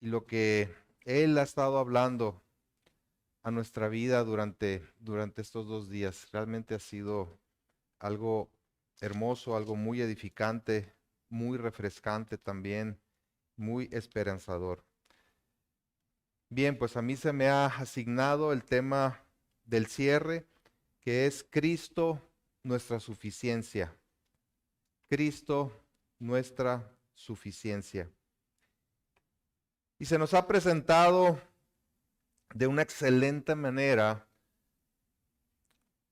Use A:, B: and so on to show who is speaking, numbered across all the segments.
A: y lo que Él ha estado hablando a nuestra vida durante estos 2 días. Realmente ha sido algo hermoso, algo muy edificante, muy refrescante también, muy esperanzador. Bien, pues a mí se me ha asignado el tema del cierre, que es Cristo, nuestra suficiencia. Cristo, nuestra suficiencia. Y se nos ha presentado de una excelente manera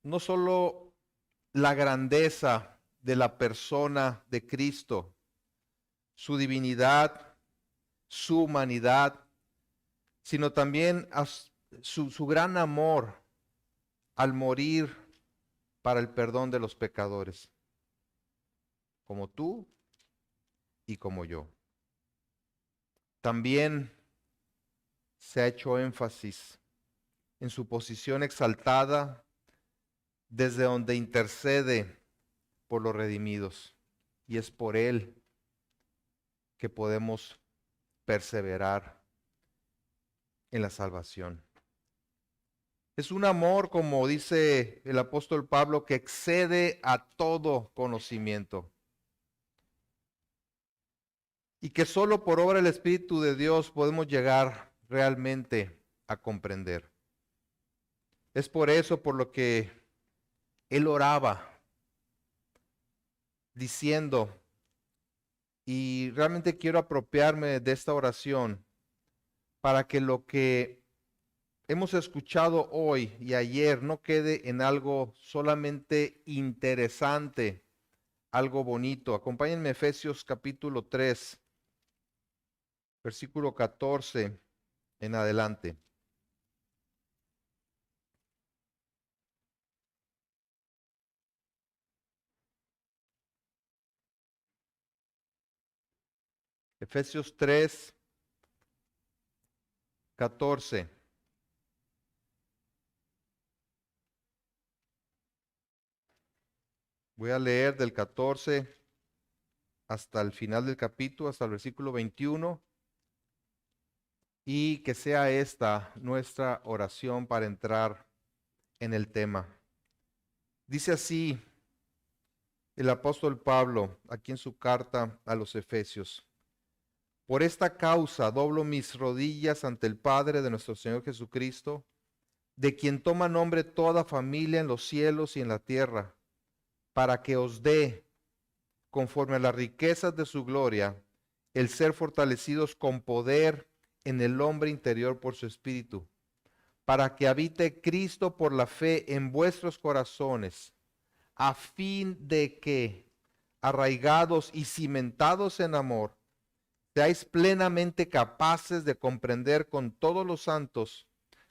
A: no solo la grandeza de la persona de Cristo, su divinidad, su humanidad, sino también su gran amor al morir para el perdón de los pecadores, como tú y como yo. También se ha hecho énfasis en su posición exaltada desde donde intercede por los redimidos. Y es por Él que podemos perseverar en la salvación. Es un amor, como dice el apóstol Pablo, que excede a todo conocimiento. Y que solo por obra del Espíritu de Dios podemos llegar realmente a comprender. Es por eso por lo que él oraba diciendo, y realmente quiero apropiarme de esta oración para que lo que hemos escuchado hoy y ayer no quede en algo solamente interesante, algo bonito. Acompáñenme a Efesios capítulo 3, versículo 14 en adelante. Efesios 3, 14. Voy a leer del 14 hasta el final del capítulo, hasta el versículo 21, y que sea esta nuestra oración para entrar en el tema. Dice así el apóstol Pablo, aquí en su carta a los Efesios: por esta causa doblo mis rodillas ante el Padre de nuestro Señor Jesucristo, de quien toma nombre toda familia en los cielos y en la tierra, para que os dé, conforme a las riquezas de su gloria, el ser fortalecidos con poder en el hombre interior por su espíritu, para que habite Cristo por la fe en vuestros corazones, a fin de que, arraigados y cimentados en amor, seáis plenamente capaces de comprender con todos los santos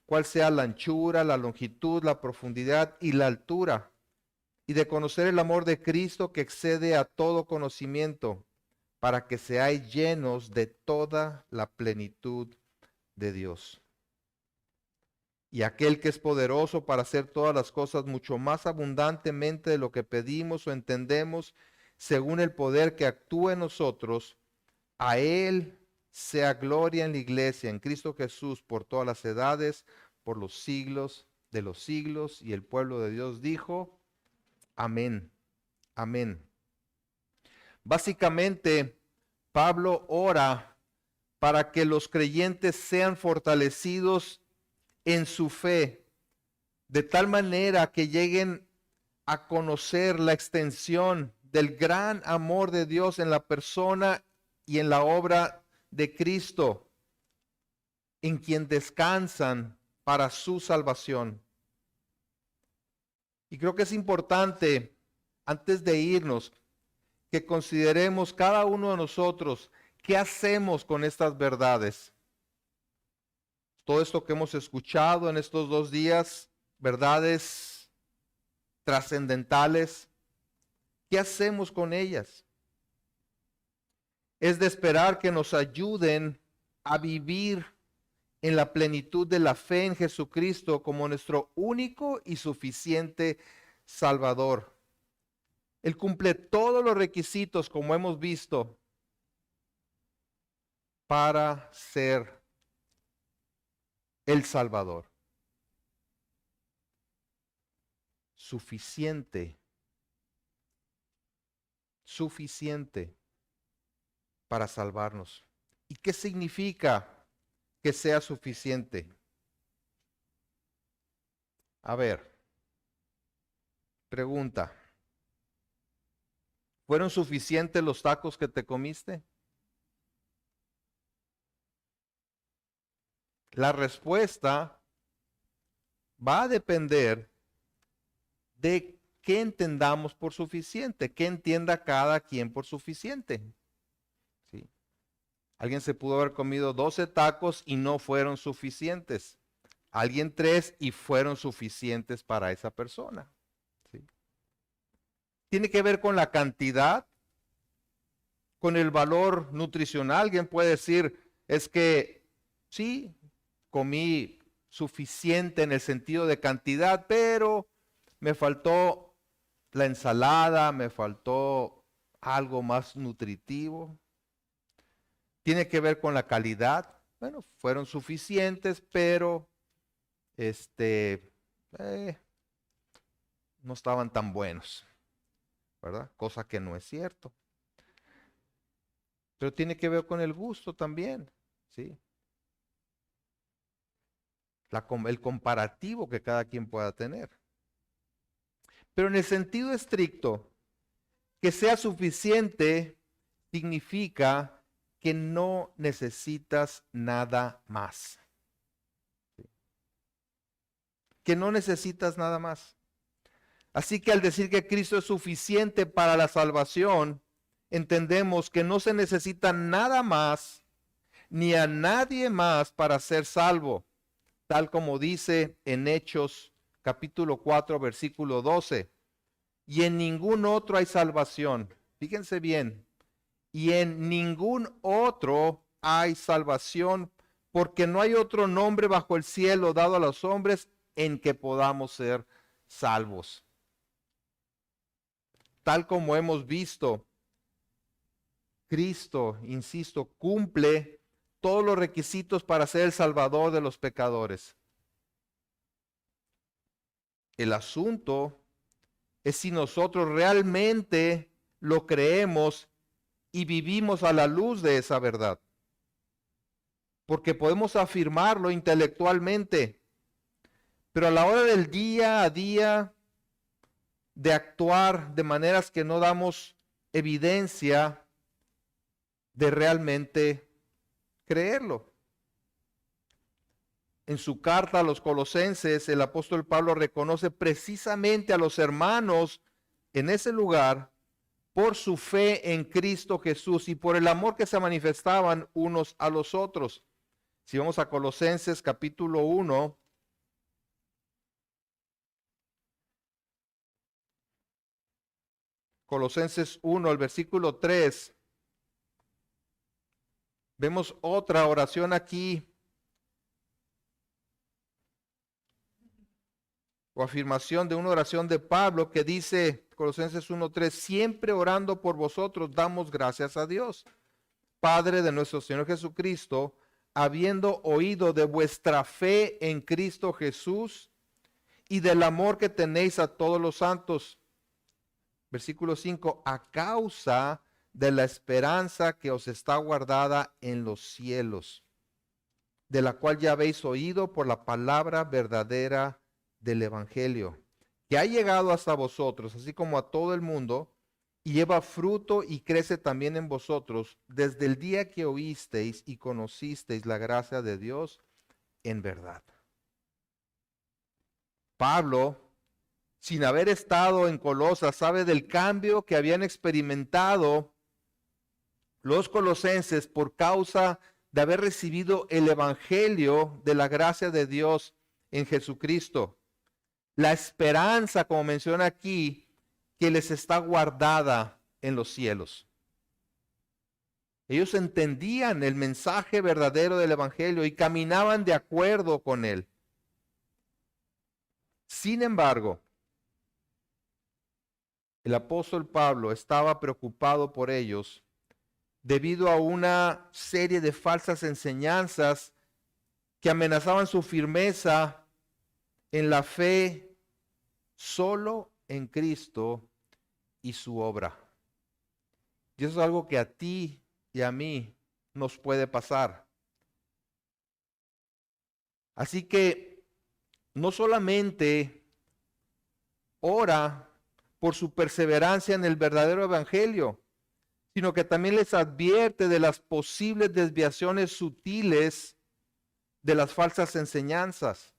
A: cuál sea la anchura, la longitud, la profundidad y la altura, y de conocer el amor de Cristo que excede a todo conocimiento, para que seáis llenos de toda la plenitud de Dios. Y aquel que es poderoso para hacer todas las cosas mucho más abundantemente de lo que pedimos o entendemos, según el poder que actúa en nosotros, a Él sea gloria en la iglesia, en Cristo Jesús, por todas las edades, por los siglos de los siglos. Y el pueblo de Dios dijo, amén, amén. Básicamente, Pablo ora para que los creyentes sean fortalecidos en su fe, de tal manera que lleguen a conocer la extensión del gran amor de Dios en la persona y en la obra de Cristo, en quien descansan para su salvación. Y creo que es importante, antes de irnos, que consideremos cada uno de nosotros qué hacemos con estas verdades. Todo esto que hemos escuchado en estos 2 días, verdades trascendentales, ¿qué hacemos con ellas? Es de esperar que nos ayuden a vivir en la plenitud de la fe en Jesucristo como nuestro único y suficiente Salvador. Él cumple todos los requisitos, como hemos visto, para ser el Salvador. Suficiente para salvarnos. ¿Y qué significa que sea suficiente? A ver, pregunta. ¿Fueron suficientes los tacos que te comiste? La respuesta va a depender de qué entendamos por suficiente, qué entienda cada quien por suficiente. ¿Sí? Alguien se pudo haber comido 12 tacos y no fueron suficientes. Alguien 3 y fueron suficientes para esa persona. ¿Sí? Tiene que ver con la cantidad, con el valor nutricional. Alguien puede decir, es que sí, comí suficiente en el sentido de cantidad, pero me faltó la ensalada, me faltó algo más nutritivo. Tiene que ver con la calidad. Bueno, fueron suficientes, pero no estaban tan buenos, ¿verdad? Cosa que no es cierto. Pero tiene que ver con el gusto también, ¿sí? El comparativo que cada quien pueda tener. Pero en el sentido estricto, que sea suficiente significa que no necesitas nada más. Que no necesitas nada más. Así que al decir que Cristo es suficiente para la salvación, entendemos que no se necesita nada más ni a nadie más para ser salvo, tal como dice en Hechos capítulo 4, versículo 12. Y en ningún otro hay salvación. Fíjense bien. Y en ningún otro hay salvación, porque no hay otro nombre bajo el cielo dado a los hombres en que podamos ser salvos. Tal como hemos visto, Cristo, insisto, cumple todos los requisitos para ser el Salvador de los pecadores. El asunto es si nosotros realmente lo creemos y vivimos a la luz de esa verdad. Porque podemos afirmarlo intelectualmente, pero a la hora del día a día, de actuar de maneras que no damos evidencia de realmente creerlo. En su carta a los Colosenses, el apóstol Pablo reconoce precisamente a los hermanos en ese lugar por su fe en Cristo Jesús y por el amor que se manifestaban unos a los otros. Si vamos a Colosenses capítulo 1, Colosenses 1, el versículo 3, vemos otra oración aquí, o afirmación de una oración de Pablo que dice, Colosenses 1:3, siempre orando por vosotros damos gracias a Dios, Padre de nuestro Señor Jesucristo, habiendo oído de vuestra fe en Cristo Jesús y del amor que tenéis a todos los santos. Versículo 5, a causa de la esperanza que os está guardada en los cielos, de la cual ya habéis oído por la palabra verdadera del Evangelio, que ha llegado hasta vosotros, así como a todo el mundo, y lleva fruto y crece también en vosotros, desde el día que oísteis y conocisteis la gracia de Dios en verdad. Pablo, sin haber estado en Colosas, sabe del cambio que habían experimentado los colosenses por causa de haber recibido el Evangelio de la gracia de Dios en Jesucristo. La esperanza, como menciona aquí, que les está guardada en los cielos. Ellos entendían el mensaje verdadero del Evangelio y caminaban de acuerdo con él. Sin embargo, el apóstol Pablo estaba preocupado por ellos debido a una serie de falsas enseñanzas que amenazaban su firmeza en la fe solo en Cristo y su obra. Y eso es algo que a ti y a mí nos puede pasar. Así que no solamente ora por su perseverancia en el verdadero evangelio, sino que también les advierte de las posibles desviaciones sutiles de las falsas enseñanzas.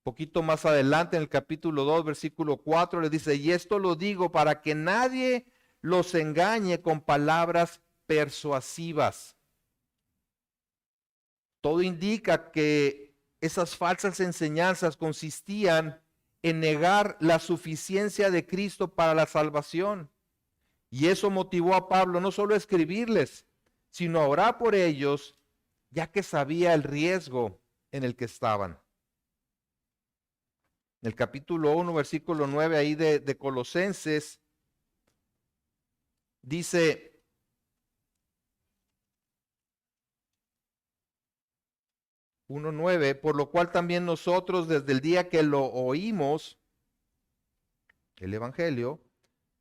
A: Poquito más adelante en el capítulo 2, versículo 4, le dice, y esto lo digo para que nadie los engañe con palabras persuasivas. Todo indica que esas falsas enseñanzas consistían en negar la suficiencia de Cristo para la salvación. Y eso motivó a Pablo no solo a escribirles, sino a orar por ellos, ya que sabía el riesgo en el que estaban. En el capítulo 1, versículo 9 ahí de Colosenses, dice, 1:9, por lo cual también nosotros desde el día que lo oímos, el Evangelio,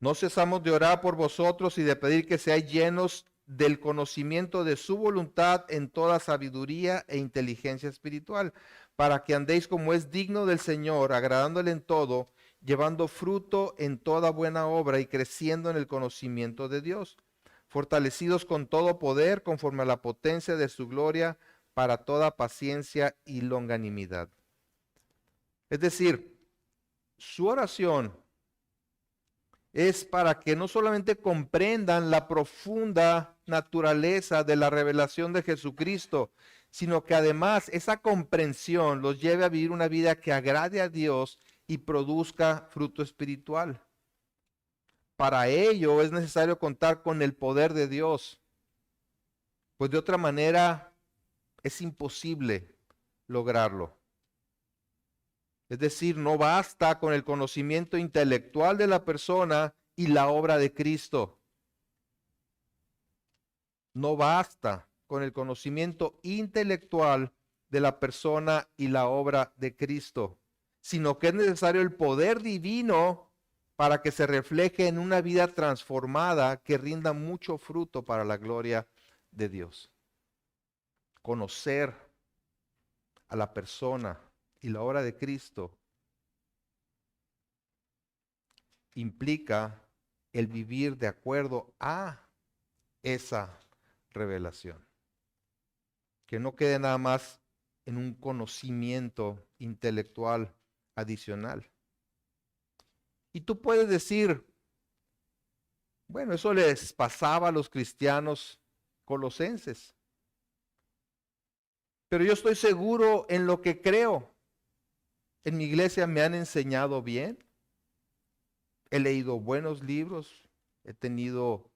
A: no cesamos de orar por vosotros y de pedir que seáis llenos del conocimiento de su voluntad en toda sabiduría e inteligencia espiritual, para que andéis como es digno del Señor, agradándole en todo, llevando fruto en toda buena obra y creciendo en el conocimiento de Dios, fortalecidos con todo poder conforme a la potencia de su gloria, para toda paciencia y longanimidad. Es decir, su oración es para que no solamente comprendan la profunda naturaleza de la revelación de Jesucristo, sino que además esa comprensión los lleve a vivir una vida que agrade a Dios y produzca fruto espiritual. Para ello es necesario contar con el poder de Dios, pues de otra manera es imposible lograrlo. Es decir, no basta con el conocimiento intelectual de la persona y la obra de Cristo. No basta con el conocimiento intelectual de la persona y la obra de Cristo, sino que es necesario el poder divino para que se refleje en una vida transformada que rinda mucho fruto para la gloria de Dios. Conocer a la persona y la obra de Cristo implica el vivir de acuerdo a esa revelación. Que no quede nada más en un conocimiento intelectual adicional. Y tú puedes decir, bueno, eso les pasaba a los cristianos colosenses. Pero yo estoy seguro en lo que creo. En mi iglesia me han enseñado bien. He leído buenos libros. He tenido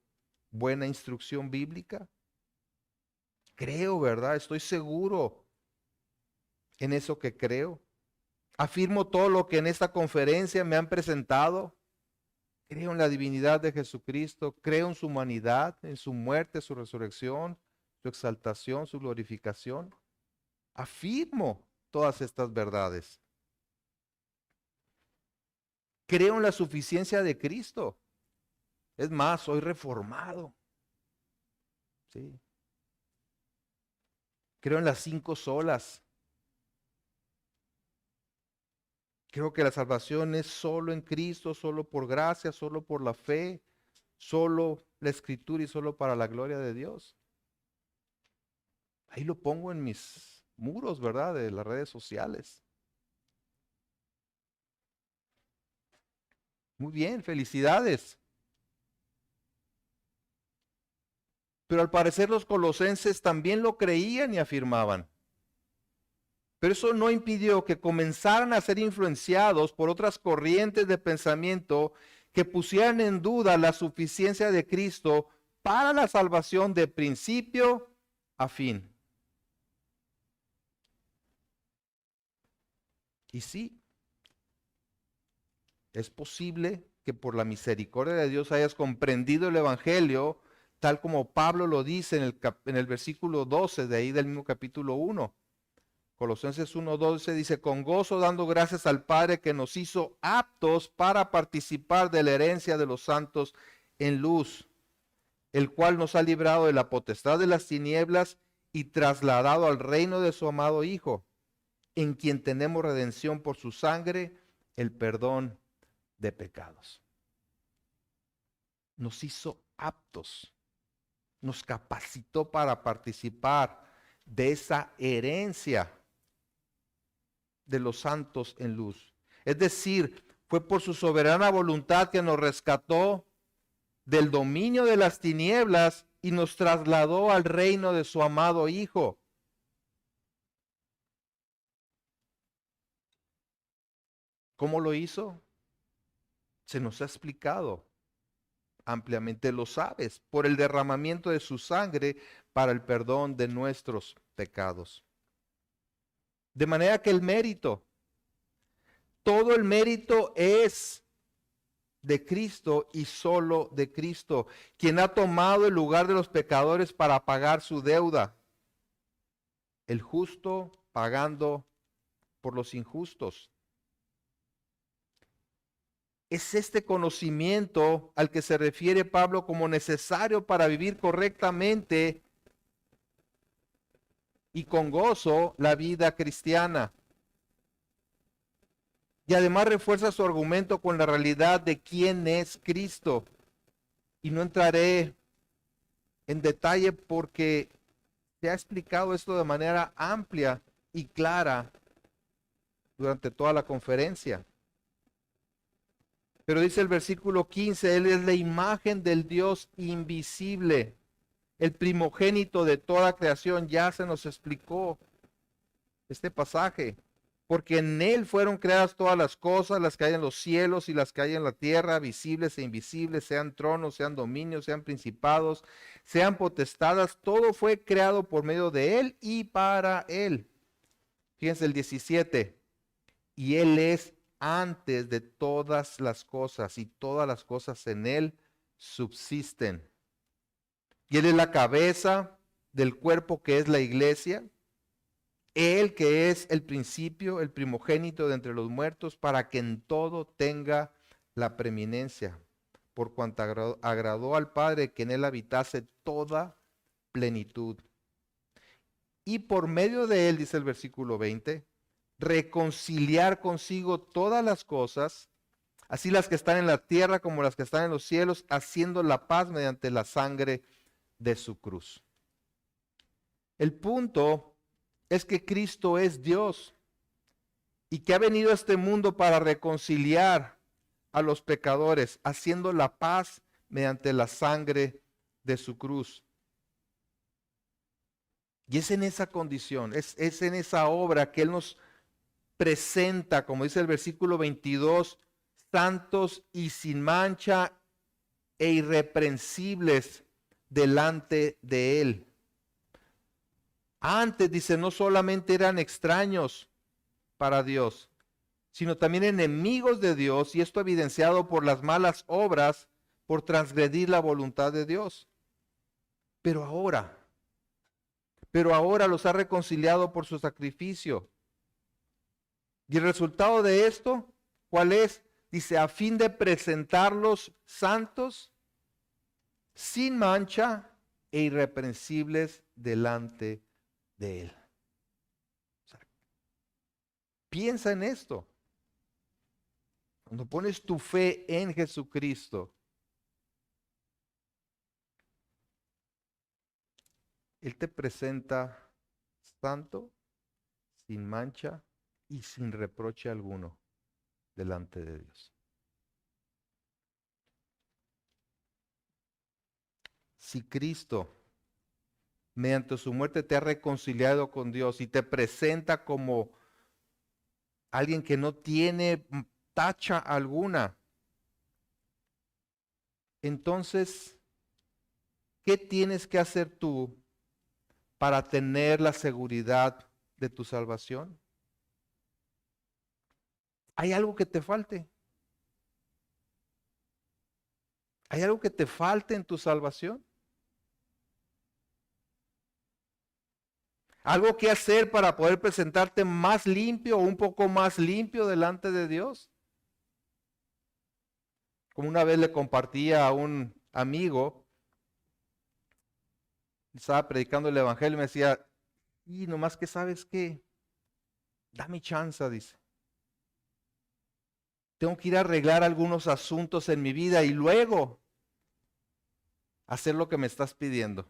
A: buena instrucción bíblica. Creo, ¿verdad? Estoy seguro en eso que creo. Afirmo todo lo que en esta conferencia me han presentado. Creo en la divinidad de Jesucristo. Creo en su humanidad, en su muerte, su resurrección, su exaltación, su glorificación. Afirmo todas estas verdades. Creo en la suficiencia de Cristo. Es más, soy reformado. ¿Sí? Creo en las 5 solas. Creo que la salvación es solo en Cristo, solo por gracia, solo por la fe, solo la Escritura y solo para la gloria de Dios. Ahí lo pongo en mis muros, ¿verdad? De las redes sociales. Muy bien, felicidades. Pero al parecer los colosenses también lo creían y afirmaban. Pero eso no impidió que comenzaran a ser influenciados por otras corrientes de pensamiento que pusieran en duda la suficiencia de Cristo para la salvación de principio a fin. Y sí, es posible que por la misericordia de Dios hayas comprendido el Evangelio tal como Pablo lo dice en el versículo 12 de ahí del mismo capítulo 1. Colosenses 1:12 dice, con gozo dando gracias al Padre que nos hizo aptos para participar de la herencia de los santos en luz, el cual nos ha librado de la potestad de las tinieblas y trasladado al reino de su amado Hijo, en quien tenemos redención por su sangre, el perdón de pecados. Nos hizo aptos, nos capacitó para participar de esa herencia de los santos en luz. Es decir, fue por su soberana voluntad que nos rescató del dominio de las tinieblas y nos trasladó al reino de su amado Hijo. ¿Cómo lo hizo? Se nos ha explicado ampliamente, lo sabes, por el derramamiento de su sangre para el perdón de nuestros pecados. De manera que el mérito, todo el mérito es de Cristo y solo de Cristo, quien ha tomado el lugar de los pecadores para pagar su deuda. El justo pagando por los injustos. Es este conocimiento al que se refiere Pablo como necesario para vivir correctamente y con gozo la vida cristiana. Y además refuerza su argumento con la realidad de quién es Cristo. Y no entraré en detalle porque se ha explicado esto de manera amplia y clara durante toda la conferencia. Pero dice el versículo 15, Él es la imagen del Dios invisible, el primogénito de toda creación. Ya se nos explicó este pasaje. Porque en Él fueron creadas todas las cosas, las que hay en los cielos y las que hay en la tierra, visibles e invisibles, sean tronos, sean dominios, sean principados, sean potestadas. Todo fue creado por medio de Él y para Él. Fíjense el 17. Y Él es antes de todas las cosas, y todas las cosas en Él subsisten. Y Él es la cabeza del cuerpo que es la iglesia. Él que es el principio, el primogénito de entre los muertos, para que en todo tenga la preeminencia, por cuanto agradó al Padre que en Él habitase toda plenitud. Y por medio de Él, dice el versículo 20, reconciliar consigo todas las cosas, así las que están en la tierra como las que están en los cielos, haciendo la paz mediante la sangre de su cruz. El punto es que Cristo es Dios y que ha venido a este mundo para reconciliar a los pecadores, haciendo la paz mediante la sangre de su cruz. Y es en esa condición, es en esa obra que Él nos presenta, como dice el versículo 22, santos y sin mancha e irreprensibles delante de Él. Antes, dice, no solamente eran extraños para Dios, sino también enemigos de Dios, y esto evidenciado por las malas obras, por transgredir la voluntad de Dios. Pero ahora los ha reconciliado por su sacrificio. Y el resultado de esto, ¿cuál es? Dice, a fin de presentarlos santos, sin mancha e irreprensibles delante de Él. O sea, piensa en esto. Cuando pones tu fe en Jesucristo, Él te presenta santo, sin mancha y sin reproche alguno delante de Dios. Si Cristo, mediante su muerte, te ha reconciliado con Dios y te presenta como alguien que no tiene tacha alguna, entonces, ¿qué tienes que hacer tú para tener la seguridad de tu salvación? ¿Hay algo que te falte? ¿Hay algo que te falte en tu salvación? algo que hacer para poder presentarte más limpio o un poco más limpio delante de Dios. Como una vez le compartía a un amigo, estaba predicando el evangelio y me decía, y nomás que sabes qué, dame chance, dice. Tengo que ir a arreglar algunos asuntos en mi vida y luego hacer lo que me estás pidiendo.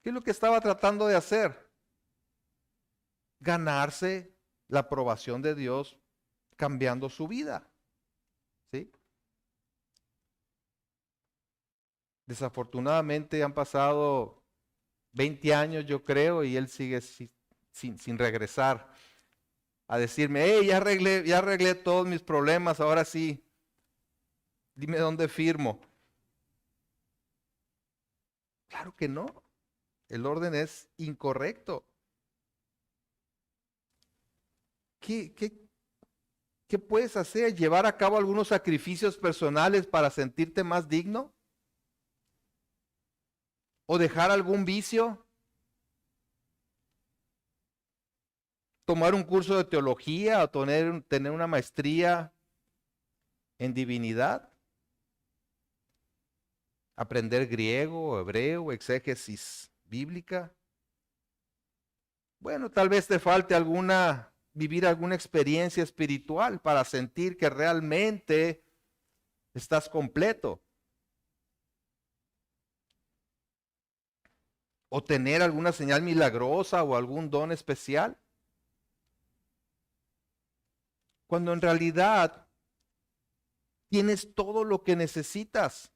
A: ¿Qué es lo que estaba tratando de hacer? Ganarse la aprobación de Dios cambiando su vida. ¿Sí? Desafortunadamente han pasado 20 años, yo creo, y él sigue sin regresar a decirme, hey, ya arreglé todos mis problemas, ahora sí, dime dónde firmo. Claro que no, el orden es incorrecto. ¿Qué puedes hacer? ¿Llevar a cabo algunos sacrificios personales para sentirte más digno? ¿O dejar algún vicio? ¿Tomar un curso de teología o tener una maestría en divinidad? ¿Aprender griego, hebreo, exégesis bíblica? Bueno, tal vez te falte vivir alguna experiencia espiritual para sentir que realmente estás completo. O tener alguna señal milagrosa o algún don especial. Cuando en realidad tienes todo lo que necesitas.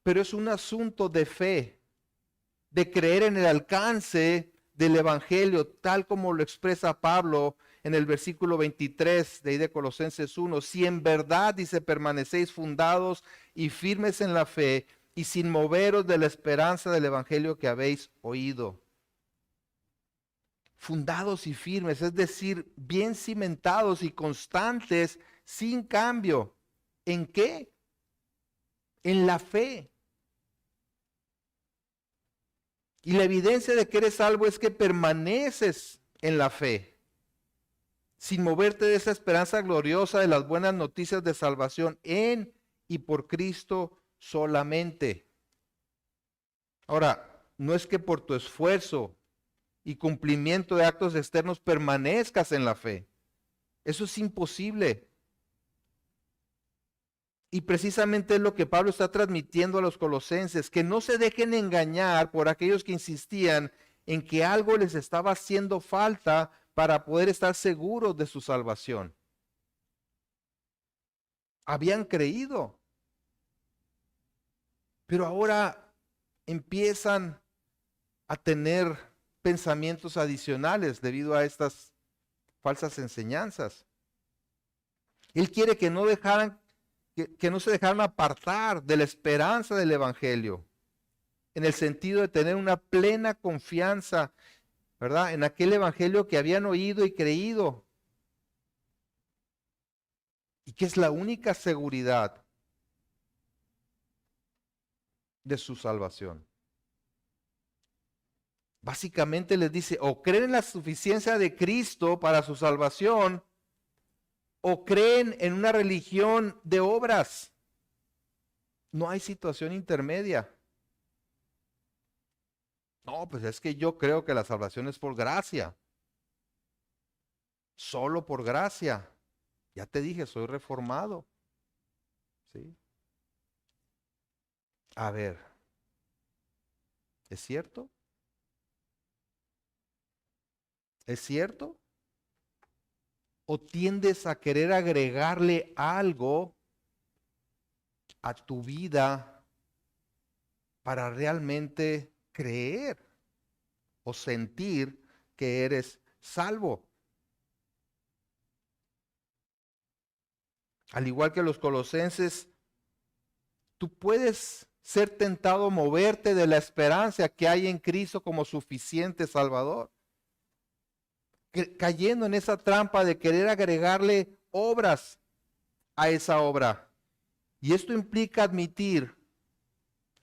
A: Pero es un asunto de fe, de creer en el alcance del Evangelio, tal como lo expresa Pablo en el versículo 23 de ahí de Colosenses 1. Si en verdad, dice, permanecéis fundados y firmes en la fe y sin moveros de la esperanza del Evangelio que habéis oído. Fundados y firmes, es decir, bien cimentados y constantes, sin cambio. ¿En qué? En la fe. Y la evidencia de que eres salvo es que permaneces en la fe, sin moverte de esa esperanza gloriosa de las buenas noticias de salvación en y por Cristo solamente. Ahora, no es que por tu esfuerzo y cumplimiento de actos externos permanezcas en la fe. Eso es imposible. Y precisamente es lo que Pablo está transmitiendo a los colosenses, que no se dejen engañar por aquellos que insistían en que algo les estaba haciendo falta para poder estar seguros de su salvación. Habían creído, pero ahora empiezan a tener pensamientos adicionales debido a estas falsas enseñanzas. Él quiere que no se dejaran apartar de la esperanza del Evangelio, en el sentido de tener una plena confianza, ¿verdad?, en aquel Evangelio que habían oído y creído, y que es la única seguridad de su salvación. Básicamente les dice, o creen en la suficiencia de Cristo para su salvación, o creen en una religión de obras. No hay situación intermedia. No, pues es que yo creo que la salvación es por gracia. Solo por gracia. Ya te dije, soy reformado. ¿Sí? A ver, ¿es cierto? ¿Es cierto? ¿O tiendes a querer agregarle algo a tu vida para realmente creer o sentir que eres salvo? Al igual que los colosenses, tú puedes ser tentado a moverte de la esperanza que hay en Cristo como suficiente Salvador, cayendo en esa trampa de querer agregarle obras a esa obra. Y esto implica admitir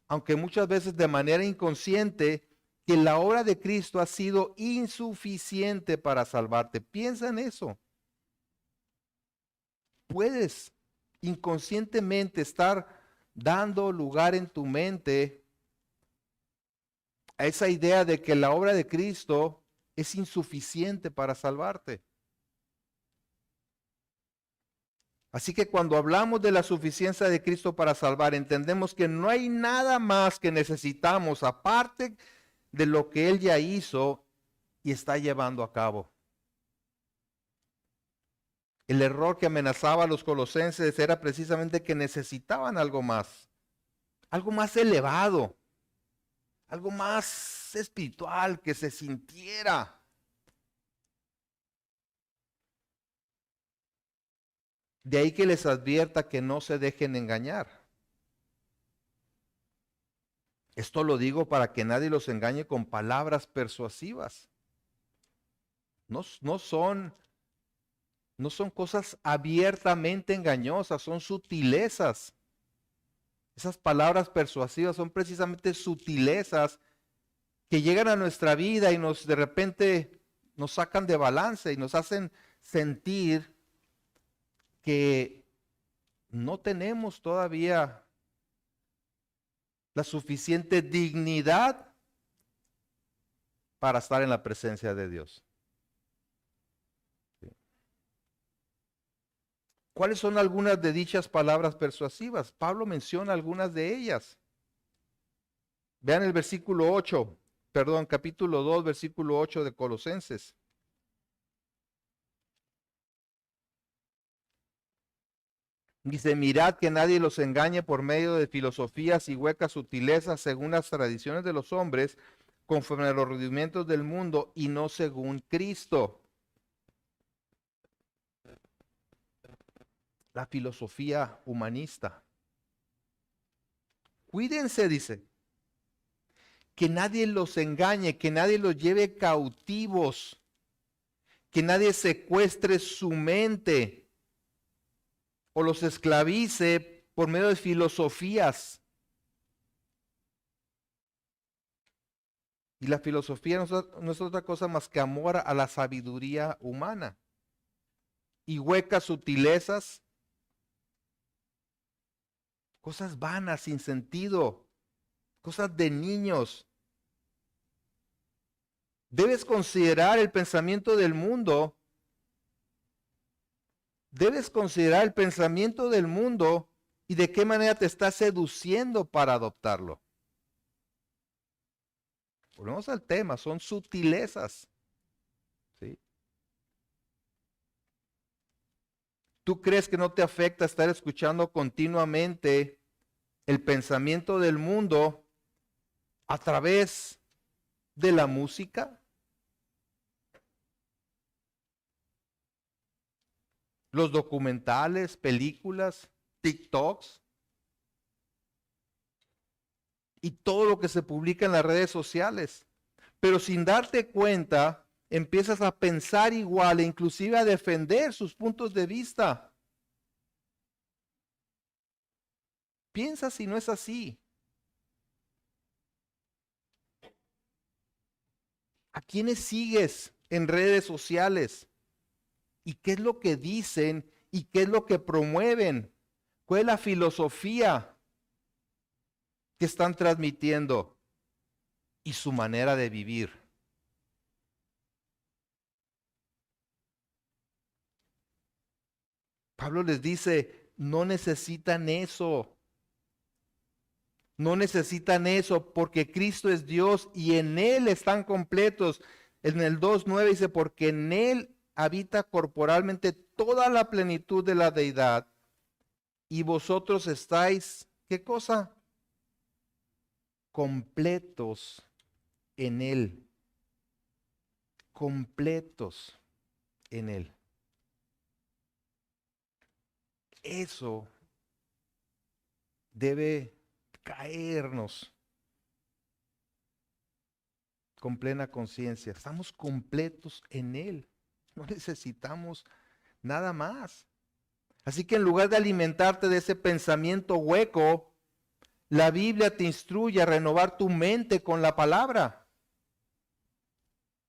A: aunque muchas veces de manera inconsciente, que la obra de Cristo ha sido insuficiente para salvarte. Piensa en eso. Puedes inconscientemente estar dando lugar en tu mente a esa idea de que la obra de Cristo es insuficiente para salvarte. Así que cuando hablamos de la suficiencia de Cristo para salvar, entendemos que no hay nada más que necesitamos aparte de lo que Él ya hizo y está llevando a cabo. El error que amenazaba a los colosenses era precisamente que necesitaban algo más elevado, algo más espiritual, que se sintiera. De ahí que les advierta que no se dejen engañar. Esto lo digo para que nadie los engañe con palabras persuasivas. No son cosas abiertamente engañosas, son sutilezas. Esas palabras persuasivas son precisamente sutilezas que llegan a nuestra vida y de repente nos sacan de balance y nos hacen sentir que no tenemos todavía la suficiente dignidad para estar en la presencia de Dios. ¿Cuáles son algunas de dichas palabras persuasivas? Pablo menciona algunas de ellas. Vean el capítulo 2, versículo 8 de Colosenses. Dice, mirad que nadie los engañe por medio de filosofías y huecas sutilezas según las tradiciones de los hombres, conforme a los rudimientos del mundo y no según Cristo. La filosofía humanista. Cuídense, dice, que nadie los engañe, que nadie los lleve cautivos, que nadie secuestre su mente o los esclavice por medio de filosofías. Y la filosofía no es otra cosa más que amor a la sabiduría humana. Y huecas sutilezas, cosas vanas, sin sentido, cosas de niños. Debes considerar el pensamiento del mundo. Debes considerar el pensamiento del mundo y de qué manera te está seduciendo para adoptarlo. Volvemos al tema, son sutilezas. ¿Sí? ¿Tú crees que no te afecta estar escuchando continuamente el pensamiento del mundo a través de la música? Los documentales, películas, TikToks y todo lo que se publica en las redes sociales. Pero sin darte cuenta, empiezas a pensar igual e inclusive a defender sus puntos de vista. Piensa si no es así. ¿A quiénes sigues en redes sociales? ¿Y qué es lo que dicen? ¿Y qué es lo que promueven? ¿Cuál es la filosofía que están transmitiendo? Y su manera de vivir. Pablo les dice, no necesitan eso. No necesitan eso porque Cristo es Dios y en Él están completos. En el 2:9 dice, porque en Él habita corporalmente toda la plenitud de la deidad y vosotros estáis, ¿qué cosa? Completos en Él. Completos en Él. Eso debe caernos con plena conciencia. Estamos completos en Él. No necesitamos nada más. Así que en lugar de alimentarte de ese pensamiento hueco, La Biblia te instruye a renovar tu mente con la palabra.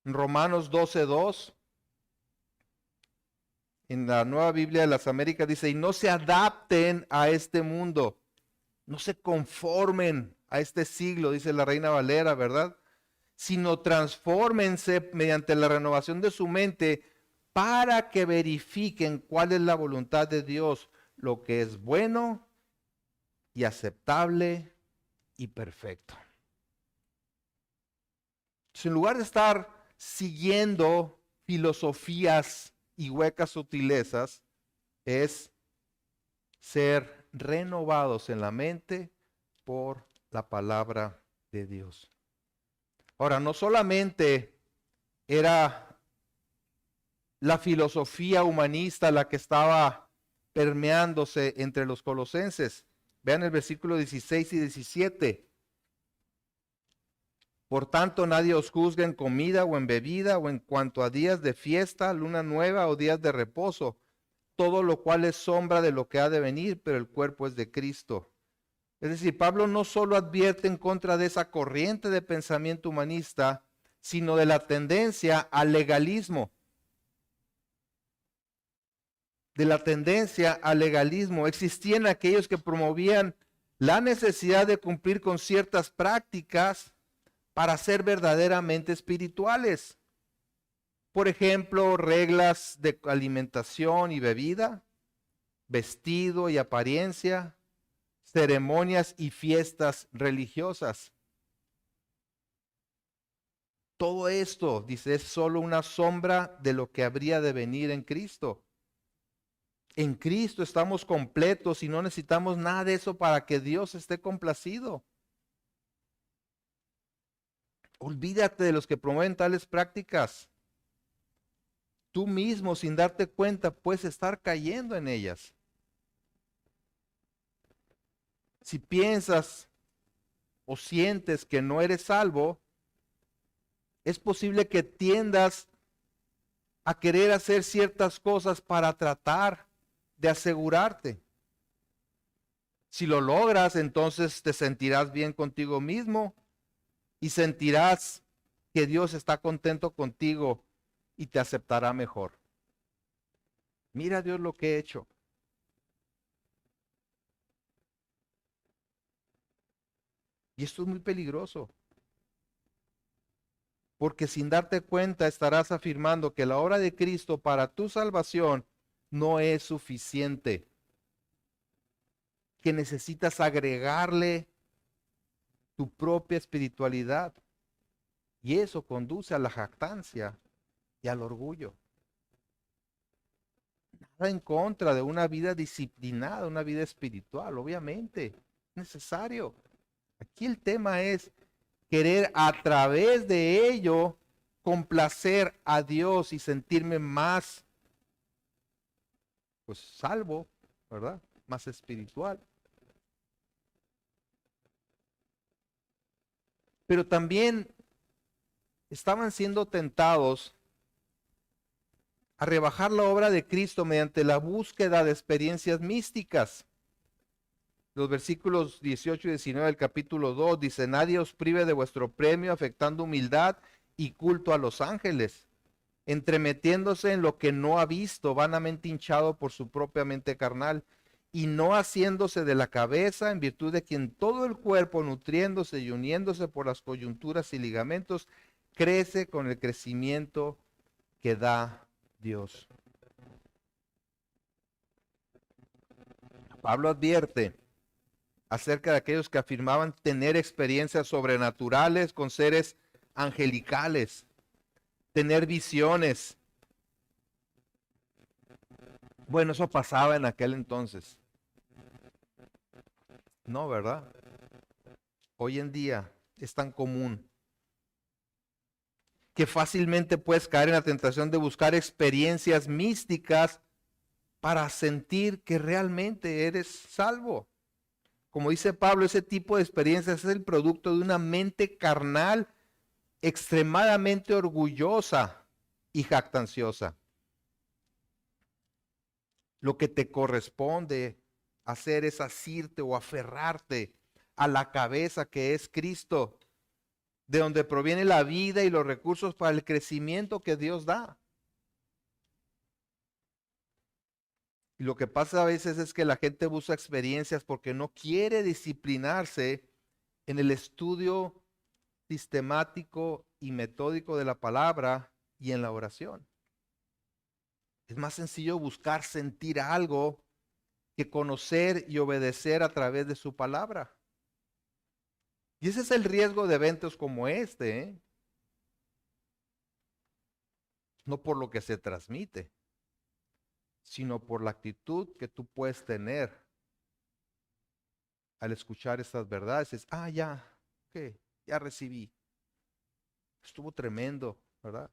A: En Romanos 12:2, en la Nueva Biblia de las Américas dice, y no se adapten a este mundo, no se conformen a este siglo, dice la Reina Valera, ¿verdad? Sino transfórmense mediante la renovación de su mente para que verifiquen cuál es la voluntad de Dios, lo que es bueno y aceptable y perfecto. En lugar de estar siguiendo filosofías y huecas sutilezas, es ser renovados en la mente por la palabra de Dios. Ahora, no solamente era la filosofía humanista la que estaba permeándose entre los colosenses. Vean el versículo 16 y 17. Por tanto, nadie os juzgue en comida o en bebida o en cuanto a días de fiesta, luna nueva o días de reposo, todo lo cual es sombra de lo que ha de venir, pero el cuerpo es de Cristo. Es decir, Pablo no solo advierte en contra de esa corriente de pensamiento humanista, sino de la tendencia al legalismo. Existían aquellos que promovían la necesidad de cumplir con ciertas prácticas para ser verdaderamente espirituales. Por ejemplo, reglas de alimentación y bebida, vestido y apariencia, ceremonias y fiestas religiosas. Todo esto, dice, es solo una sombra de lo que habría de venir en Cristo. En Cristo estamos completos y no necesitamos nada de eso para que Dios esté complacido. Olvídate de los que promueven tales prácticas. Tú mismo, sin darte cuenta, puedes estar cayendo en ellas. Si piensas o sientes que no eres salvo, es posible que tiendas a querer hacer ciertas cosas para tratar de asegurarte. Si lo logras, entonces te sentirás bien contigo mismo y sentirás que Dios está contento contigo y te aceptará mejor. Mira, Dios, lo que he hecho. Y esto es muy peligroso. Porque sin darte cuenta estarás afirmando que la obra de Cristo para tu salvación no es suficiente. Que necesitas agregarle tu propia espiritualidad. Y eso conduce a la jactancia y al orgullo. Nada en contra de una vida disciplinada, una vida espiritual, obviamente, es necesario. Aquí el tema es querer a través de ello complacer a Dios y sentirme más, pues, salvo, ¿verdad? Más espiritual. Pero también estaban siendo tentados a rebajar la obra de Cristo mediante la búsqueda de experiencias místicas. Los versículos 18 y 19 del capítulo 2 dice, nadie os prive de vuestro premio afectando humildad y culto a los ángeles, entremetiéndose en lo que no ha visto, vanamente hinchado por su propia mente carnal, y no haciéndose de la cabeza, en virtud de quien todo el cuerpo, nutriéndose y uniéndose por las coyunturas y ligamentos, crece con el crecimiento que da Dios. Pablo advierte acerca de aquellos que afirmaban tener experiencias sobrenaturales con seres angelicales, tener visiones. Bueno, eso pasaba en aquel entonces. No, ¿verdad? Hoy en día es tan común que fácilmente puedes caer en la tentación de buscar experiencias místicas para sentir que realmente eres salvo. Como dice Pablo, ese tipo de experiencias es el producto de una mente carnal extremadamente orgullosa y jactanciosa. Lo que te corresponde hacer es asirte o aferrarte a la cabeza que es Cristo, de donde proviene la vida y los recursos para el crecimiento que Dios da. Y lo que pasa a veces es que la gente busca experiencias porque no quiere disciplinarse en el estudio sistemático y metódico de la palabra y en la oración. Es más sencillo buscar sentir algo que conocer y obedecer a través de su palabra. Y ese es el riesgo de eventos como este, ¿eh? No por lo que se transmite, sino por la actitud que tú puedes tener al escuchar estas verdades. Es, ya, ok, ya recibí. Estuvo tremendo, ¿verdad?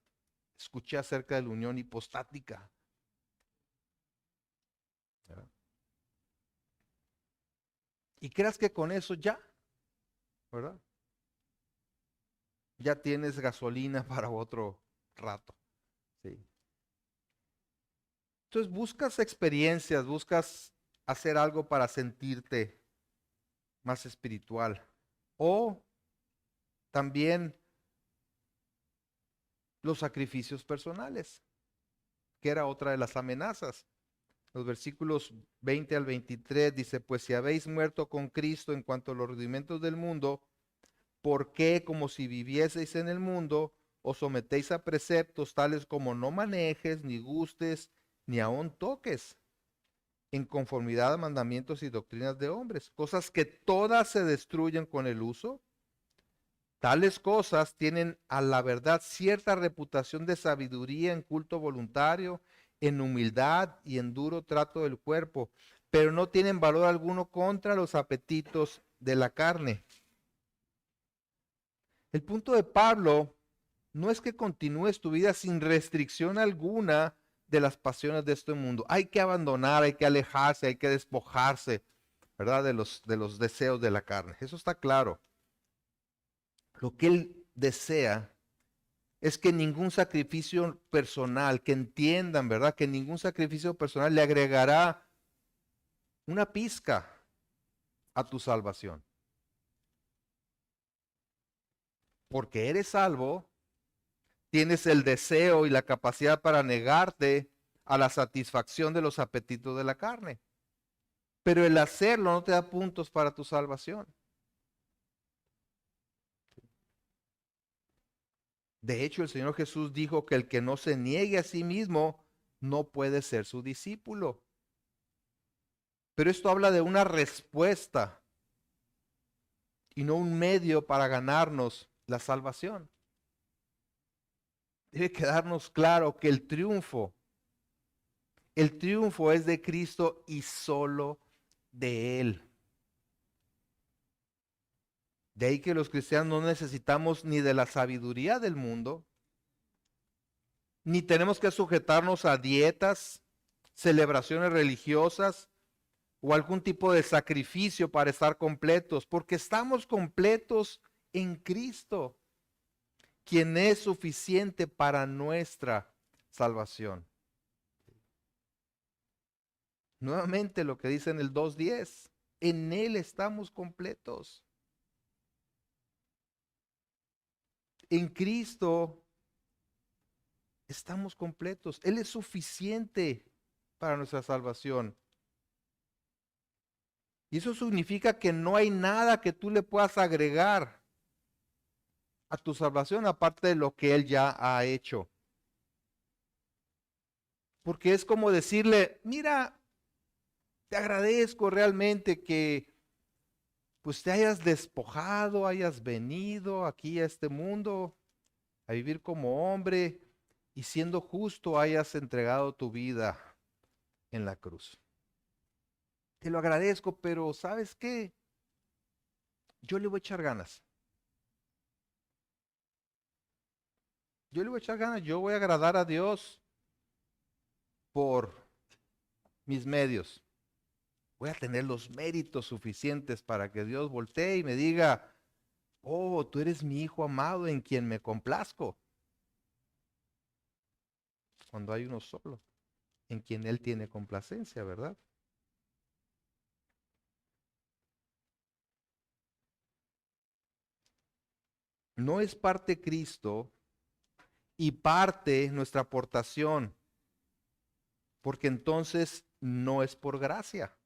A: Escuché acerca de la unión hipostática, ¿verdad? Y creas que con eso ya, ¿verdad? Ya tienes gasolina para otro rato, ¿sí? Entonces buscas experiencias, buscas hacer algo para sentirte más espiritual. O también los sacrificios personales, que era otra de las amenazas. Los versículos 20 al 23 dice, pues si habéis muerto con Cristo en cuanto a los rudimentos del mundo, ¿por qué, como si vivieseis en el mundo, os sometéis a preceptos tales como no manejes, ni gustes, ni aun toques, en conformidad a mandamientos y doctrinas de hombres? Cosas que todas se destruyen con el uso. Tales cosas tienen a la verdad cierta reputación de sabiduría en culto voluntario, en humildad y en duro trato del cuerpo, pero no tienen valor alguno contra los apetitos de la carne. El punto de Pablo no es que continúes tu vida sin restricción alguna de las pasiones de este mundo. Hay que abandonar, hay que alejarse, hay que despojarse, ¿verdad? De los deseos de la carne. Eso está claro. Lo que él desea es que ningún sacrificio personal, que entiendan, ¿verdad? Que ningún sacrificio personal le agregará una pizca a tu salvación. Porque eres salvo, tienes el deseo y la capacidad para negarte a la satisfacción de los apetitos de la carne. Pero el hacerlo no te da puntos para tu salvación. De hecho, el Señor Jesús dijo que el que no se niegue a sí mismo no puede ser su discípulo. Pero esto habla de una respuesta y no un medio para ganarnos la salvación. Debe quedarnos claro que el triunfo es de Cristo y solo de Él. De ahí que los cristianos no necesitamos ni de la sabiduría del mundo, ni tenemos que sujetarnos a dietas, celebraciones religiosas o algún tipo de sacrificio para estar completos, porque estamos completos en Cristo, quien es suficiente para nuestra salvación. Nuevamente lo que dice en el 2:10, en Él estamos completos. En Cristo estamos completos. Él es suficiente para nuestra salvación. Y eso significa que no hay nada que tú le puedas agregar a tu salvación aparte de lo que Él ya ha hecho. Porque es como decirle, mira, te agradezco realmente que pues te hayas despojado, hayas venido aquí a este mundo a vivir como hombre y siendo justo hayas entregado tu vida en la cruz. Te lo agradezco, pero ¿sabes qué? Yo le voy a echar ganas. Yo le voy a echar ganas, yo voy a agradar a Dios por mis medios. Voy a tener los méritos suficientes para que Dios voltee y me diga, oh, tú eres mi hijo amado en quien me complazco. Cuando hay uno solo, en quien Él tiene complacencia, ¿verdad? no es parte Cristo y parte nuestra aportación, porque entonces no es por gracia.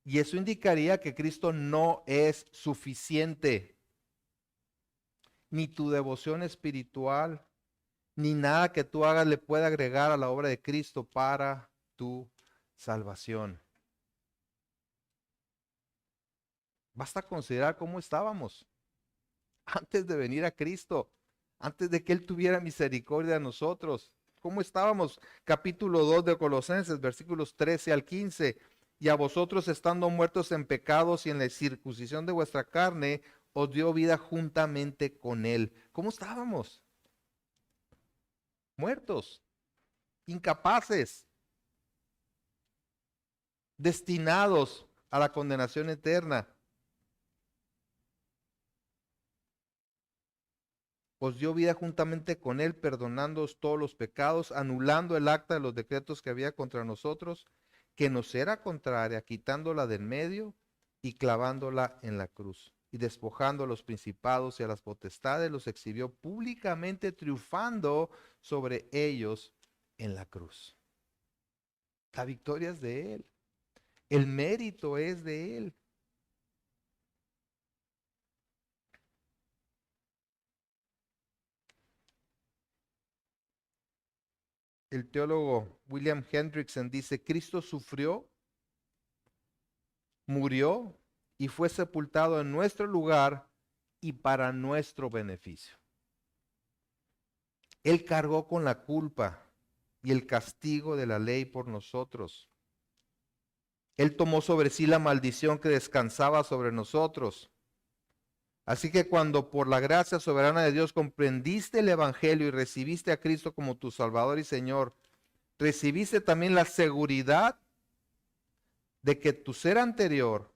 A: Y eso indicaría que Cristo no es suficiente. Ni tu devoción espiritual, ni nada que tú hagas le puede agregar a la obra de Cristo para tu salvación. Basta considerar cómo estábamos antes de venir a Cristo, antes de que Él tuviera misericordia de nosotros. ¿Cómo estábamos? Capítulo 2 de Colosenses, versículos 13 al 15. Y a vosotros estando muertos en pecados y en la circuncisión de vuestra carne, os dio vida juntamente con Él. ¿Cómo estábamos? Muertos, incapaces, destinados a la condenación eterna. Os dio vida juntamente con Él, perdonándoos todos los pecados, anulando el acta de los decretos que había contra nosotros, que nos era contraria, quitándola del medio y clavándola en la cruz. Y despojando a los principados y a las potestades, los exhibió públicamente, triunfando sobre ellos en la cruz. La victoria es de Él. El mérito es de Él. El teólogo William Hendrickson dice, Cristo sufrió, murió y fue sepultado en nuestro lugar y para nuestro beneficio. Él cargó con la culpa y el castigo de la ley por nosotros. Él tomó sobre sí la maldición que descansaba sobre nosotros. Así que cuando por la gracia soberana de Dios comprendiste el Evangelio y recibiste a Cristo como tu Salvador y Señor, recibiste también la seguridad de que tu ser anterior,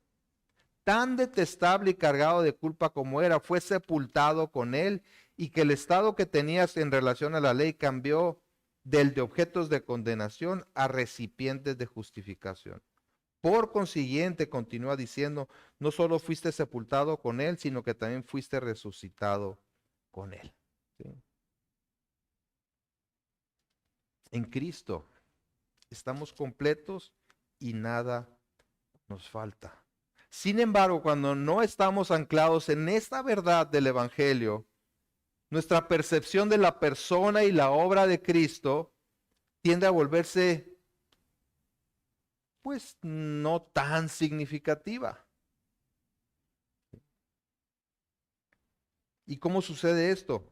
A: tan detestable y cargado de culpa como era, fue sepultado con Él y que el estado que tenías en relación a la ley cambió del de objetos de condenación a recipientes de justificación. Por consiguiente, continúa diciendo, no solo fuiste sepultado con Él, sino que también fuiste resucitado con Él. ¿Sí? En Cristo estamos completos y nada nos falta. Sin embargo, cuando no estamos anclados en esta verdad del Evangelio, nuestra percepción de la persona y la obra de Cristo tiende a volverse, pues, no tan significativa. ¿Y cómo sucede esto?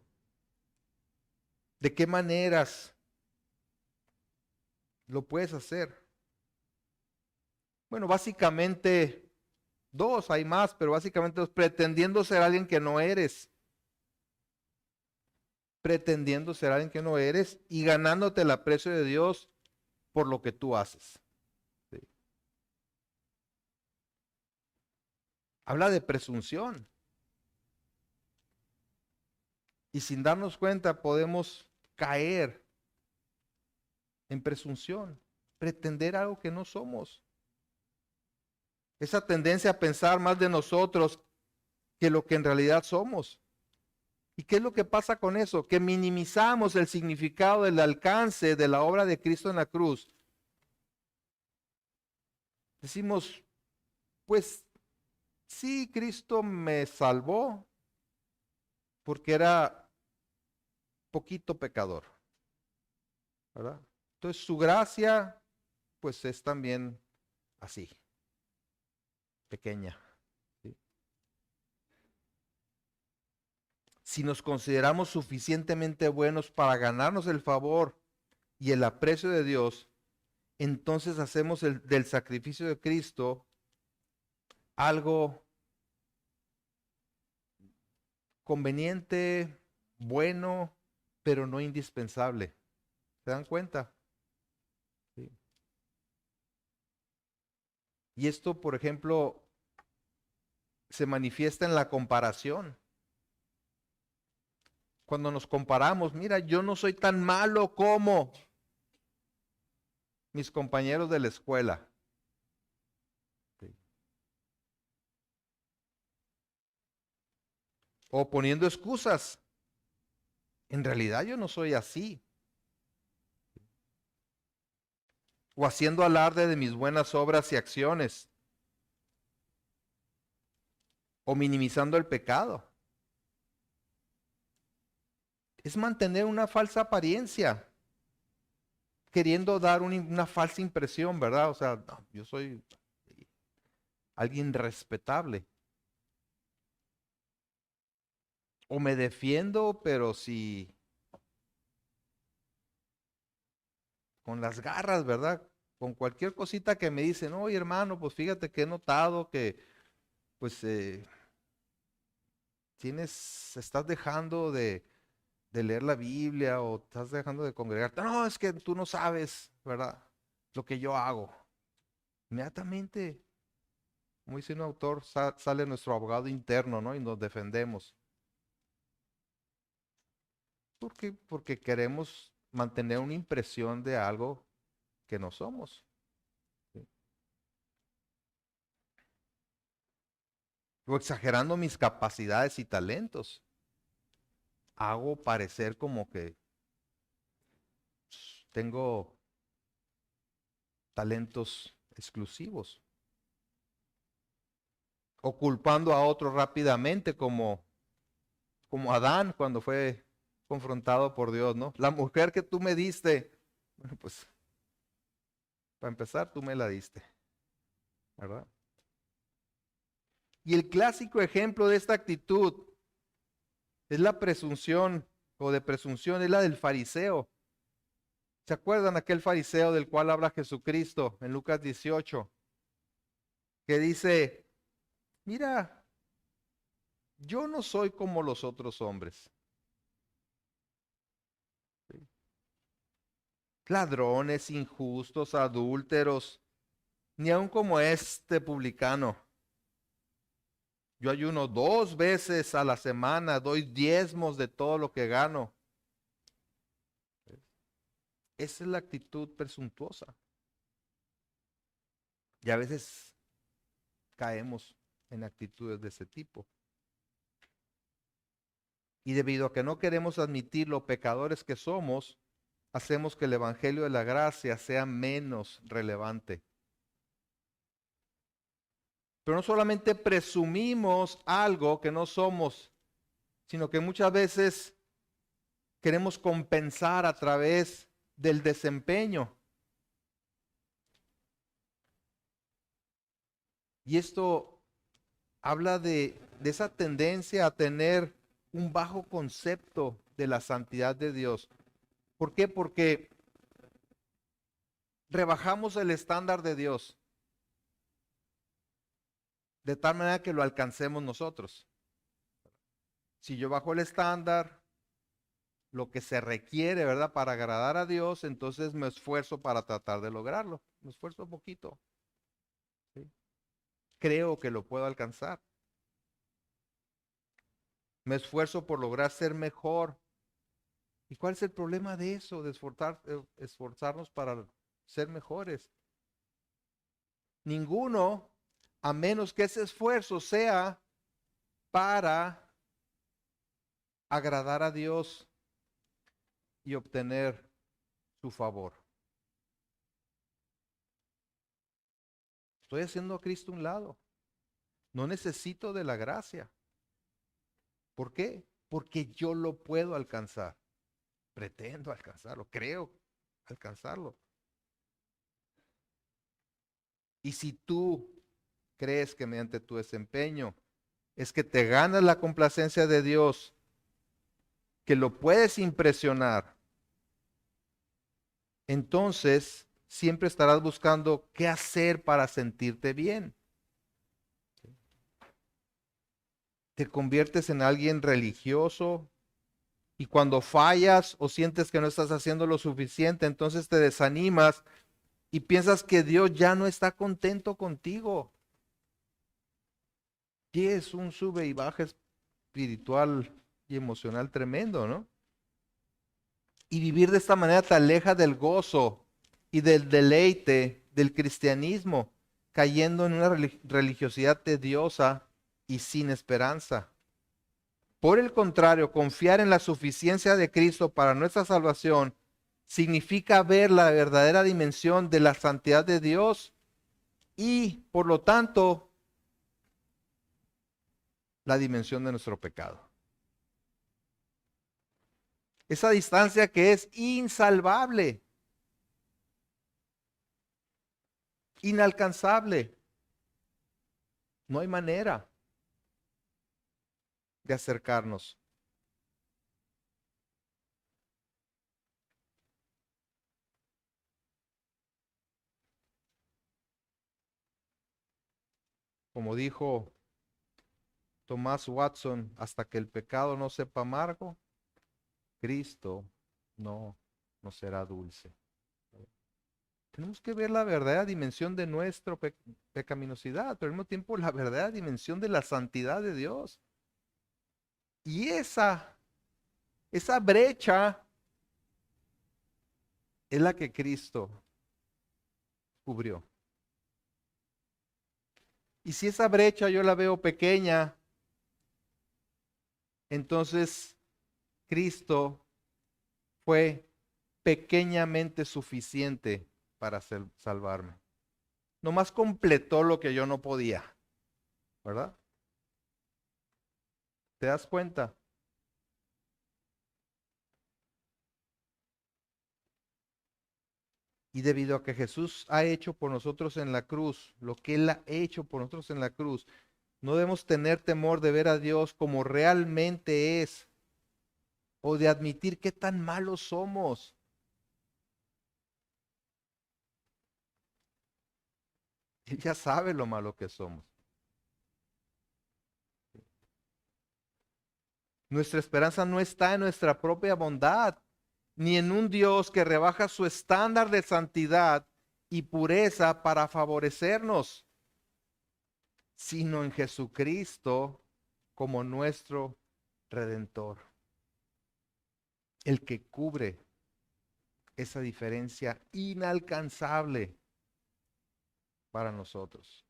A: ¿De qué maneras lo puedes hacer? Bueno, básicamente dos, hay más, pero básicamente dos, pretendiendo ser alguien que no eres. Pretendiendo ser alguien que no eres y ganándote el aprecio de Dios por lo que tú haces. ¿Sí? Habla de presunción. Y sin darnos cuenta podemos caer en presunción, pretender algo que no somos. Esa tendencia a pensar más de nosotros que lo que en realidad somos. ¿Y qué es lo que pasa con eso? Que minimizamos el significado del alcance de la obra de Cristo en la cruz. Decimos, pues sí, Cristo me salvó porque era poquito pecador, ¿verdad? Entonces su gracia, pues es también así, pequeña. ¿Sí? Si nos consideramos suficientemente buenos para ganarnos el favor y el aprecio de Dios, entonces hacemos del sacrificio de Cristo algo conveniente, bueno, pero no indispensable. ¿Se dan cuenta? Sí. Y esto, por ejemplo, se manifiesta en la comparación. Cuando nos comparamos, mira, yo no soy tan malo como mis compañeros de la escuela. Sí. o poniendo excusas. En realidad yo no soy así. O haciendo alarde de mis buenas obras y acciones. O minimizando el pecado. Es mantener una falsa apariencia, queriendo dar una falsa impresión, ¿verdad? O sea, no, yo soy alguien respetable. O me defiendo, pero si con las garras, ¿verdad? Con cualquier cosita que me dicen, oye hermano, pues fíjate que he notado que pues estás dejando de leer la Biblia o estás dejando de congregarte. No, es que tú no sabes, ¿verdad? Lo que yo hago. Inmediatamente, como dice un autor, sale nuestro abogado interno, ¿no? Y nos defendemos. ¿Por qué? Porque queremos mantener una impresión de algo que no somos. ¿Sí? O exagerando mis capacidades y talentos. Hago parecer como que tengo talentos exclusivos. O culpando a otro rápidamente como Adán cuando fue confrontado por Dios, ¿no? La mujer que tú me diste, bueno, pues para empezar tú me la diste, ¿verdad? Y el clásico ejemplo de esta actitud es la presunción o de presunción, es la del fariseo. ¿Se acuerdan aquel fariseo del cual habla Jesucristo en Lucas 18? Que dice, mira, yo no soy como los otros hombres. ¿Sí? Ladrones, injustos, adúlteros, ni aun como este publicano. Yo ayuno 2 veces a la semana, doy diezmos de todo lo que gano. Esa es la actitud presuntuosa. Y a veces caemos en actitudes de ese tipo. Y debido a que no queremos admitir lo pecadores que somos, hacemos que el Evangelio de la gracia sea menos relevante. Pero no solamente presumimos algo que no somos, sino que muchas veces queremos compensar a través del desempeño. Y esto habla de esa tendencia a tener un bajo concepto de la santidad de Dios. ¿Por qué? Porque rebajamos el estándar de Dios de tal manera que lo alcancemos nosotros. Si yo bajo el estándar, lo que se requiere, ¿verdad? Para agradar a Dios, entonces me esfuerzo para tratar de lograrlo. Me esfuerzo un poquito. ¿Sí? Creo que lo puedo alcanzar. Me esfuerzo por lograr ser mejor. ¿Y cuál es el problema de eso? De esforzarnos para ser mejores. Ninguno, a menos que ese esfuerzo sea para agradar a Dios y obtener su favor. Estoy haciendo a Cristo a un lado. No necesito de la gracia. ¿Por qué? Porque yo lo puedo alcanzar. Pretendo alcanzarlo. Creo alcanzarlo. Y si tú crees que mediante tu desempeño es que te ganas la complacencia de Dios, que lo puedes impresionar, entonces siempre estarás buscando qué hacer para sentirte bien. Te conviertes en alguien religioso y cuando fallas o sientes que no estás haciendo lo suficiente, entonces te desanimas y piensas que Dios ya no está contento contigo. Y es un sube y baja espiritual y emocional tremendo, ¿no? Y vivir de esta manera te aleja del gozo y del deleite del cristianismo, cayendo en una religiosidad tediosa y sin esperanza. Por el contrario, confiar en la suficiencia de Cristo para nuestra salvación significa ver la verdadera dimensión de la santidad de Dios y, por lo tanto, la dimensión de nuestro pecado. Esa distancia que es insalvable, inalcanzable. No hay manera de acercarnos. Como dijo Thomas Watson, hasta que el pecado no sepa amargo, Cristo no será dulce. Tenemos que ver la verdadera dimensión de nuestra pecaminosidad, pero al mismo tiempo la verdadera dimensión de la santidad de Dios. Y esa brecha es la que Cristo cubrió. Y si esa brecha yo la veo pequeña, entonces Cristo fue pequeñamente suficiente para salvarme. Nomás completó lo que yo no podía, ¿verdad? ¿Te das cuenta? Y debido a que Jesús ha hecho por nosotros en la cruz, lo que Él ha hecho por nosotros en la cruz, no debemos tener temor de ver a Dios como realmente es o de admitir qué tan malos somos. Él ya sabe lo malo que somos. Nuestra esperanza no está en nuestra propia bondad, ni en un Dios que rebaja su estándar de santidad y pureza para favorecernos, sino en Jesucristo como nuestro Redentor, el que cubre esa diferencia inalcanzable para nosotros.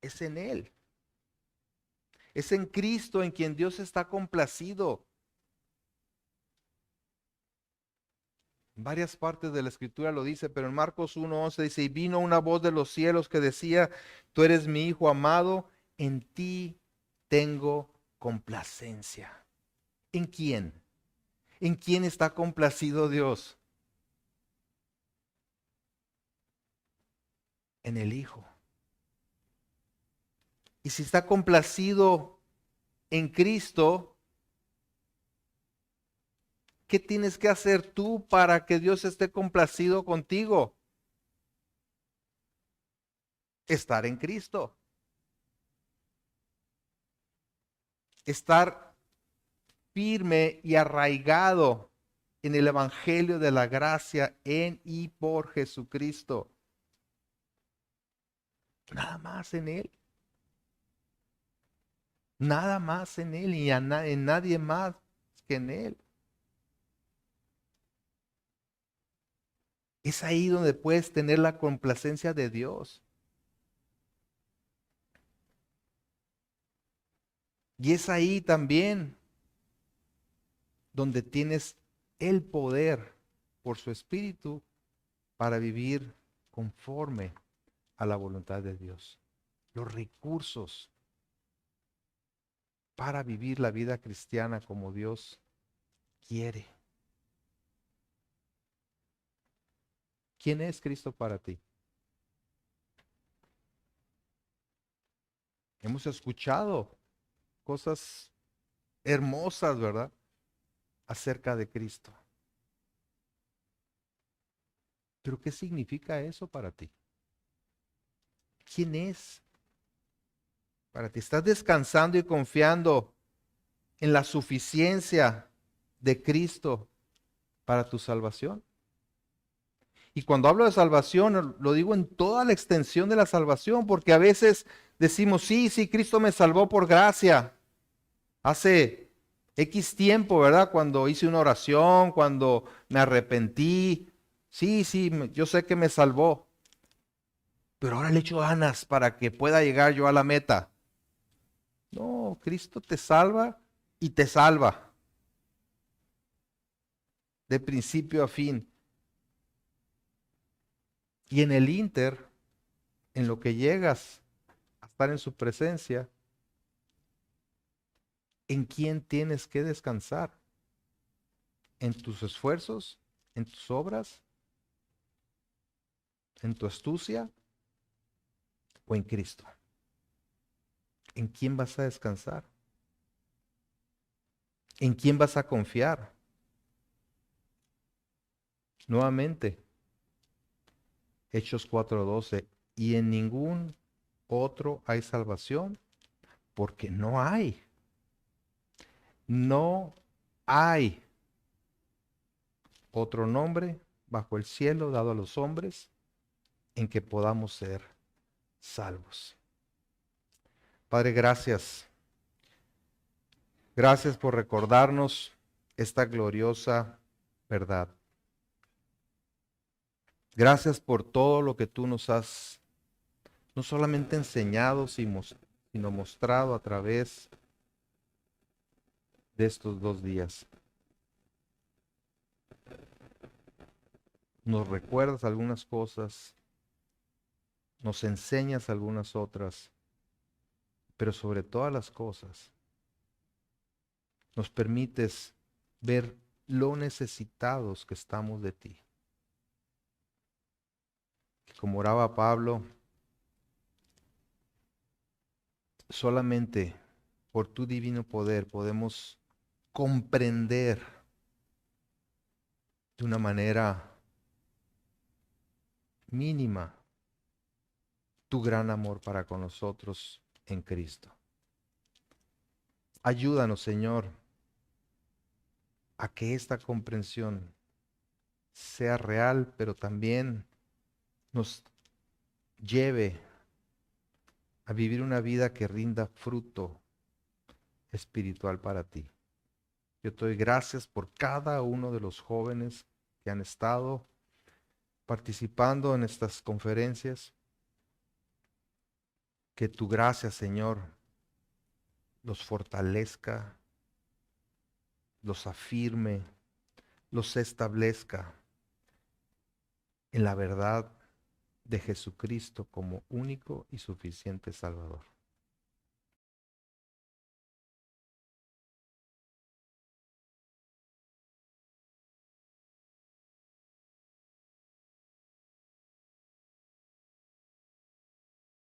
A: Es en Él. Es en Cristo en quien Dios está complacido. En varias partes de la Escritura lo dice, pero en Marcos 1:11 dice, y vino una voz de los cielos que decía, tú eres mi Hijo amado, en ti tengo complacencia. ¿En quién? ¿En quién está complacido Dios? En el Hijo. Y si está complacido en Cristo, ¿qué tienes que hacer tú para que Dios esté complacido contigo? Estar en Cristo. Estar firme y arraigado en el Evangelio de la gracia en y por Jesucristo. Nada más en Él. Nada más en Él y en nadie más que en Él. Es ahí donde puedes tener la complacencia de Dios. Y es ahí también donde tienes el poder por su Espíritu para vivir conforme a la voluntad de Dios. Los recursos para vivir la vida cristiana como Dios quiere. ¿Quién es Cristo para ti? Hemos escuchado cosas hermosas, ¿verdad? Acerca de Cristo. Pero ¿qué significa eso para ti? ¿Quién es para ti? ¿Estás descansando y confiando en la suficiencia de Cristo para tu salvación? Y cuando hablo de salvación, lo digo en toda la extensión de la salvación, porque a veces decimos, sí, Cristo me salvó por gracia. Hace X tiempo, ¿verdad? Cuando hice una oración, cuando me arrepentí. Sí, yo sé que me salvó. Pero ahora le echo ganas para que pueda llegar yo a la meta. No, Cristo te salva y te salva. De principio a fin. Y en el inter, en lo que llegas a estar en su presencia, ¿en quién tienes que descansar? ¿En tus esfuerzos? ¿En tus obras? ¿En tu astucia? ¿O en Cristo? ¿En quién vas a descansar? ¿En quién vas a confiar? Nuevamente, Hechos 4:12, y en ningún otro hay salvación, porque no hay. No hay otro nombre bajo el cielo dado a los hombres en que podamos ser salvos. Padre, gracias. Gracias por recordarnos esta gloriosa verdad. Gracias por todo lo que tú nos has no solamente enseñado, sino mostrado a través de estos 2 días. Nos recuerdas algunas cosas, nos enseñas algunas otras, pero sobre todas las cosas, nos permites ver lo necesitados que estamos de ti. Como oraba Pablo, solamente por tu divino poder podemos comprender de una manera mínima tu gran amor para con nosotros en Cristo. Ayúdanos, Señor, a que esta comprensión sea real, pero también nos lleve a vivir una vida que rinda fruto espiritual para ti. Yo te doy gracias por cada uno de los jóvenes que han estado participando en estas conferencias. Que tu gracia, Señor, los fortalezca, los afirme, los establezca en la verdad de Jesucristo como único y suficiente Salvador.